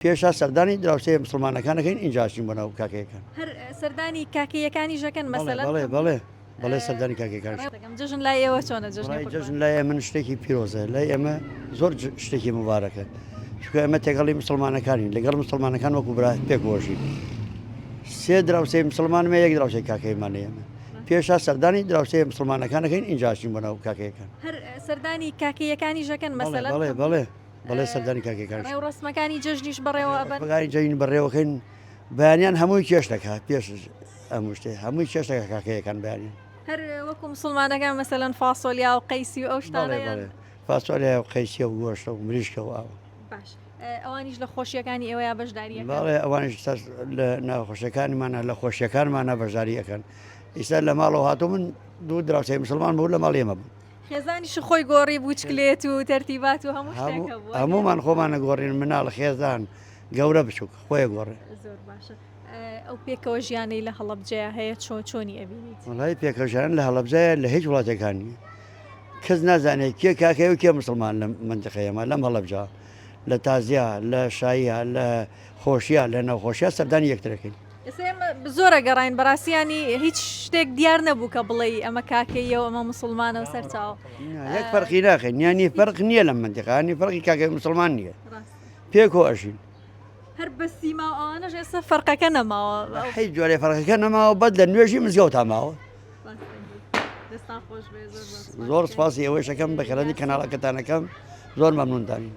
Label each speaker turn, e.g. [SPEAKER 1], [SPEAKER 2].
[SPEAKER 1] پێشا سەردانی دراوسێ مسلمانەکانەکەین ئینجاشین بۆنەوە کاکەیەکان
[SPEAKER 2] هەر سەردانی کاکەیەکانی ژەکەن مەسەلەن
[SPEAKER 1] بەڵێ سەردانی کاکەکان
[SPEAKER 2] جژن لای ئێوە چۆنە
[SPEAKER 1] جژن لای ئێمە شتێکی پیرۆزە لای ئێمە زۆر شتێکی مبارەکە چکە ئێمە تێگەڵی مسلمانەکانین لەگەڵ مسلمانەکان وەکو برا پێکۆژین سێ دراوسێ مسلمانمە یەک دراوسێ کاکەیمانە ئێمە پێشا سەردانی دراوسێ مسلمانەکانەکەین ئینجاشین بۆنەوە کاکەیەکان
[SPEAKER 2] هەر سەردانی کاکەیەکانی ژەکەن مەسەلەن
[SPEAKER 1] بەڵێ سەردانی کاکەکان
[SPEAKER 2] ڕسمەکانی جژنیش بەڕێوە ئەبەن
[SPEAKER 1] بەگاری جەین بەڕێوەکەین بەیانیان هەمووی کێش دەکا پێش ئەموو شتێ هەمووی کێش دەکا کاکەیەکان بەیانیان
[SPEAKER 2] هەر وەکو مسلمانەکان مەسەلەن فاسۆلیا و قەیسی و ئەو شتانەیان
[SPEAKER 1] فاسۆلیا و قەیسیە و گۆشتە و مریشکە و ئاوە
[SPEAKER 2] باش ئەوانیش لە خۆشیەکانی ئێوەیە بەشداریەکەن
[SPEAKER 1] باڵێ ئەوانش لە ناخۆشیەکانمانە لە خۆشیەکانمانە بەشداریەکەن ئیستا لە ماڵەوە هاتوو من دوو دراوسێ مسلمان بوو لە ماڵ ئێمە بوو
[SPEAKER 2] خێزانیش خۆی گۆڕی بووچکلێت و تەرتیبات و هەموو شتێکە بوو
[SPEAKER 1] هەمومان خۆمانە گۆڕین مناڵ خێزان گەورە بچووک خۆی گۆڕێ
[SPEAKER 2] زۆر باشە ئەو پێکەوە ژیانەی لە هەڵەبجەیە هەیە چۆنی ئەبینیت
[SPEAKER 1] وڵای پێکەژیان لە هەڵەبجەیە لە هیچ وڵاتەکانی کەس نازانێت کێ کاکەی و کێ مسلمان لە منتیقەیەمە لەم هەڵەبجە لە تازیە لە شایە لە خۆشیە لە نەوخۆشیە سەردانی یەکترەکەین
[SPEAKER 2] زۆرە گەڕین بەڕاستیانی هیچ شتێک دیار نەبوو کە بڵێ ئەمە کاکەیە و ئەمە مسلمانە و سەرچاو
[SPEAKER 1] یەک فەرقی ناخێن یانی فەرق نییە لە منتیقانی فەرقی کاکەی مسلمان نییە پێکۆ ئەژین
[SPEAKER 2] هەر بە سیما ئەوانەش ئێستا فەرقەکە نەماوە
[SPEAKER 1] هیچ جۆرێ فەرقەکە نەماوە بەد لە نوێژی مزگەوت ماوە زۆر سپاسی ئەوەی شەکەم بە خێرانی کەناڵەکەتانەکەم زۆر مەمنونتانین.